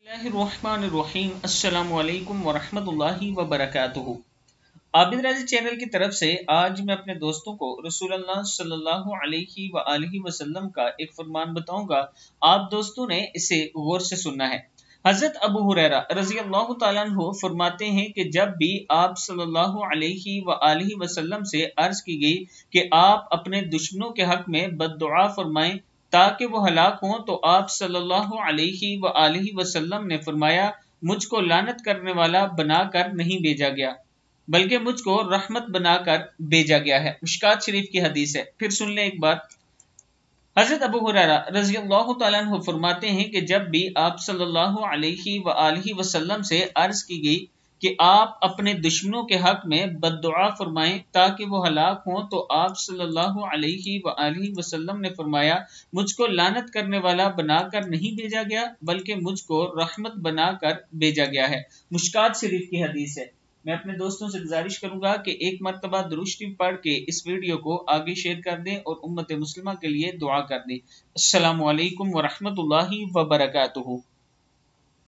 बिस्मिल्लाहिर्रहमानिर्रहीम। अस्सलामु अलैकुम वरहमतुल्लाहि वबरकातुहू। आबिद राजी चैनल की तरफ से आज मैं अपने दोस्तों को रसूलुल्लाह सल्लल्लाहु अलैहि वआलिहि वसल्लम का एक फरमान बताऊंगा। आप दोस्तों ने इसे गौर से सुनना है। हजरत अबू हुरैरा रज़ी अल्लाह तआला अन्हु फरमाते हैं कि जब भी आप सल्लल्लाहु अलैहि वआलिहि वसल्लम से अर्ज की गई कि आप अपने दुश्मनों के हक में बद्दुआ फरमाएं ताकि वो हलाक हों, तो आप सल्लल्लाहु अलैहि वआलिहि वसल्लम ने फरमाया, मुझको लानत करने वाला बनाकर नहीं भेजा गया बल्कि मुझको रहमत बनाकर भेजा गया है। मिशकात शरीफ की हदीस है। फिर सुन ले एक बार। हजरत अबू हुरैरा रज़ी अल्लाह तआला अन्हु फरमाते हैं कि जब भी आप सल्लल्लाहु अलैहि वआलिहि वसल्लम से अर्ज की गई कि आप अपने दुश्मनों के हक में बद्दुआ फरमाएं ताकि वो हलाक हों, तो आप सल्लल्लाहु अलैहि वआलिहि वसल्लम ने फरमाया, मुझको लानत करने वाला बनाकर नहीं भेजा गया बल्कि मुझको रहमत बनाकर भेजा गया है। मिशकात शरीफ की हदीस है। मैं अपने दोस्तों से गुजारिश करूंगा कि एक मरतबा दुरूद शरीफ पढ़ के इस वीडियो को आगे शेयर कर दें और उम्मत मुस्लिमा के लिए दुआ कर दें। अस्सलामु अलैकुम वरहमतुल्लाहि वबरकातुहू।